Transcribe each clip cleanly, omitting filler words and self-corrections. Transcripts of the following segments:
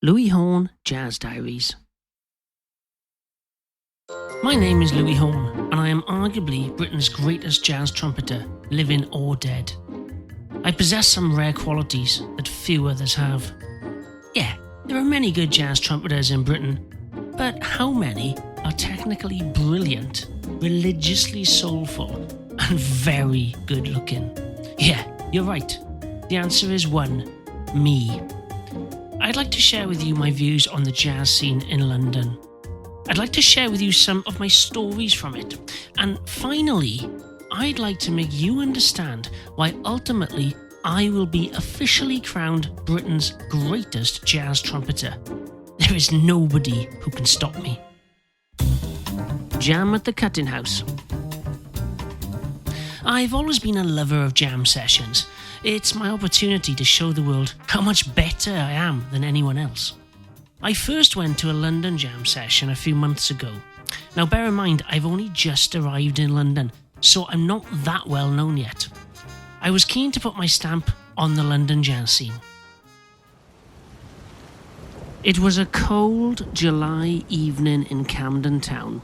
Llewyn Corn Jazz Diaries. My name is Llewyn Corn, and I am arguably Britain's greatest jazz trumpeter, living or dead. I possess some rare qualities that few others have. Yeah, there are many good jazz trumpeters in Britain, but how many are technically brilliant, religiously soulful, and very good looking? Yeah, you're right. The answer is one: me. I'd like to share with you my views on the jazz scene in London. I'd like to share with you some of my stories from it. And finally, I'd like to make you understand why ultimately I will be officially crowned Britain's greatest jazz trumpeter. There is nobody who can stop me. Jam at the Cutting House. I've always been a lover of jam sessions. It's my opportunity to show the world how much better I am than anyone else. I first went to a London jam session a few months ago. Now bear in mind, I've only just arrived in London, so I'm not that well known yet. I was keen to put my stamp on the London jazz scene. It was a cold July evening in Camden Town.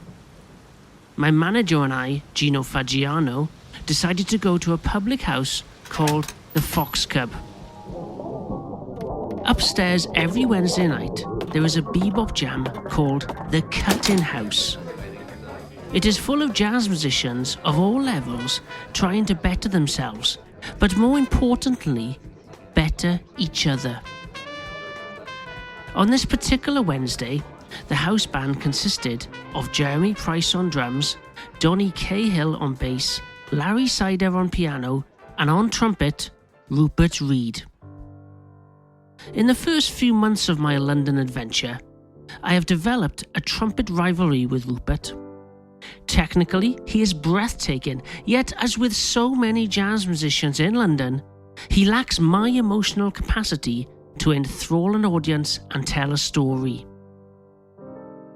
My manager and I, Gino Fagiano, decided to go to a public house called the Fox Cub. Upstairs every Wednesday night, there is a bebop jam called the Cutting House. It is full of jazz musicians of all levels trying to better themselves, but more importantly, better each other. On this particular Wednesday, the house band consisted of Jeremy Price on drums, Donny Cahill on bass, Larry Sider on piano, and on trumpet, Rupert Reed. In the first few months of my London adventure, I have developed a trumpet rivalry with Rupert. Technically, he is breathtaking, yet as with so many jazz musicians in London, he lacks my emotional capacity to enthrall an audience and tell a story.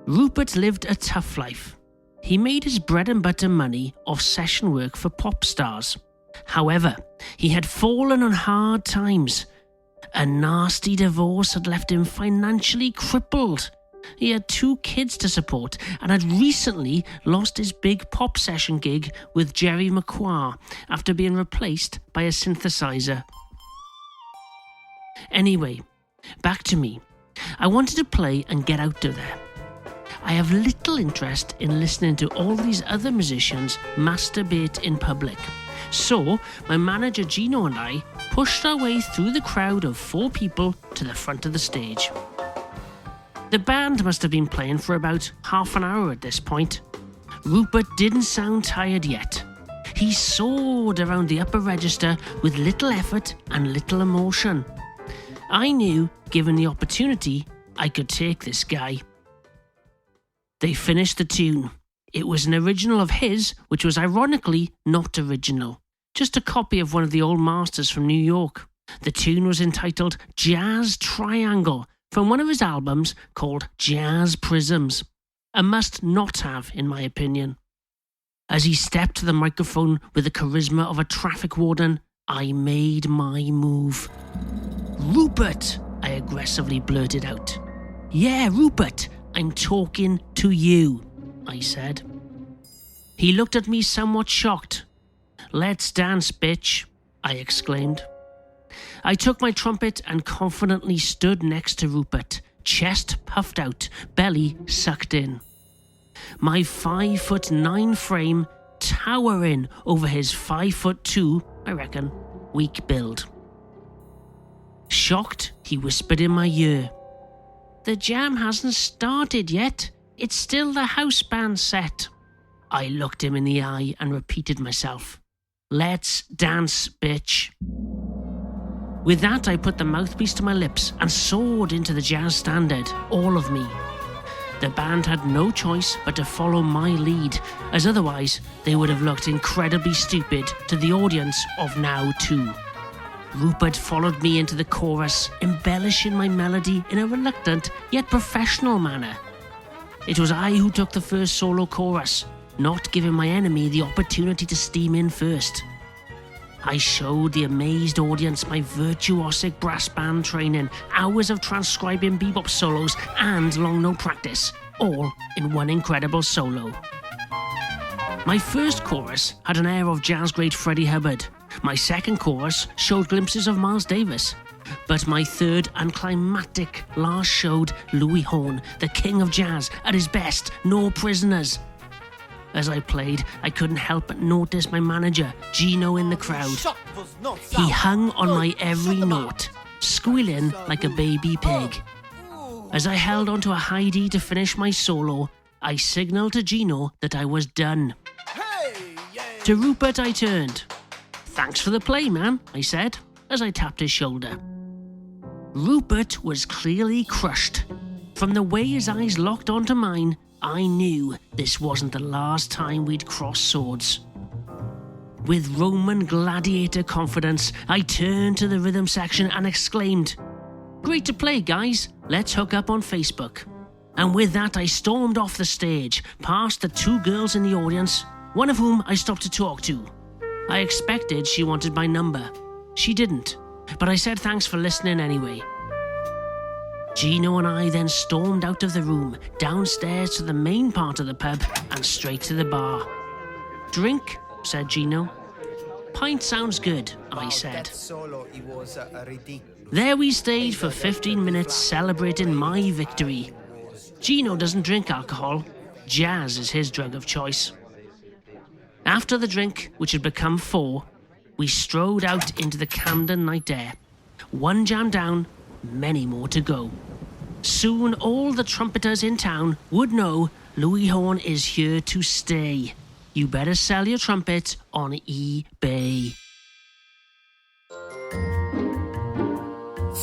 Rupert lived a tough life. He made his bread and butter money off session work for pop stars. However, he had fallen on hard times. A nasty divorce had left him financially crippled. He had 2 kids to support and had recently lost his big pop session gig with Jerry McQuarrie after being replaced by a synthesizer. Anyway, back to me. I wanted to play and get out of there. I have little interest in listening to all these other musicians masturbate in public. So, my manager Gino and I pushed our way through the crowd of 4 people to the front of the stage. The band must have been playing for about half an hour at this point. Rupert didn't sound tired yet. He soared around the upper register with little effort and little emotion. I knew, given the opportunity, I could take this guy. They finished the tune. It was an original of his, which was ironically not original. Just a copy of one of the old masters from New York. The tune was entitled Jazz Triangle, from one of his albums called Jazz Prisms. A must not have, in my opinion. As he stepped to the microphone with the charisma of a traffic warden, I made my move. "Rupert," I aggressively blurted out. "Yeah, Rupert, I'm talking to you," I said. He looked at me somewhat shocked. "Let's dance, bitch," I exclaimed. I took my trumpet and confidently stood next to Rupert, chest puffed out, belly sucked in. My 5'9" frame towering over his 5'2", I reckon, weak build. Shocked, he whispered in my ear, "The jam hasn't started yet. It's still the house band set." I looked him in the eye and repeated myself. "Let's dance, bitch." With that, I put the mouthpiece to my lips and soared into the jazz standard, all of me. The band had no choice but to follow my lead, as otherwise they would have looked incredibly stupid to the audience of now 2. Rupert followed me into the chorus, embellishing my melody in a reluctant yet professional manner. It was I who took the first solo chorus, not giving my enemy the opportunity to steam in first. I showed the amazed audience my virtuosic brass band training, hours of transcribing bebop solos and long note practice, all in one incredible solo. My first chorus had an air of jazz great Freddie Hubbard. My second chorus showed glimpses of Miles Davis. But my third and climactic last showed Llewyn Corn, the king of jazz, at his best, no prisoners. As I played, I couldn't help but notice my manager, Gino, in the crowd. He hung on my every note, squealing like a baby pig. As I held onto a high D to finish my solo, I signalled to Gino that I was done. To Rupert I turned. "Thanks for the play, man," I said, as I tapped his shoulder. Rupert was clearly crushed. From the way his eyes locked onto mine, I knew this wasn't the last time we'd cross swords. With Roman gladiator confidence, I turned to the rhythm section and exclaimed, "Great to play, guys. Let's hook up on Facebook." And with that, I stormed off the stage, past the two girls in the audience, one of whom I stopped to talk to. I expected she wanted my number. She didn't, but I said thanks for listening anyway. Gino and I then stormed out of the room, downstairs to the main part of the pub, and straight to the bar. "Drink?" said Gino. "Pint sounds good," I said. There we stayed for 15 minutes celebrating my victory. Gino doesn't drink alcohol. Jazz is his drug of choice. After the drink, which had become 4, we strode out into the Camden night air. One jam down, many more to go. Soon all the trumpeters in town would know Llewyn Corn is here to stay. You better sell your trumpet on eBay.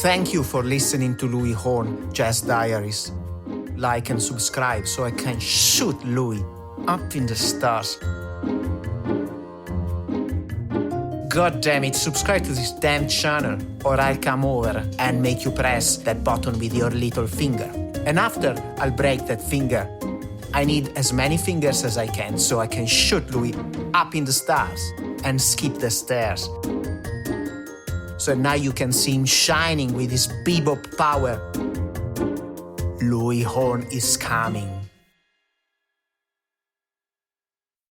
Thank you for listening to Llewyn Corn Jazz Diaries. Like and subscribe so I can shoot Louis up in the stars. God damn it, subscribe to this damn channel or I'll come over and make you press that button with your little finger. And after I'll break that finger, I need as many fingers as I can so I can shoot Louis up in the stars and skip the stairs. So now you can see him shining with his bebop power. Llewyn Corn is coming.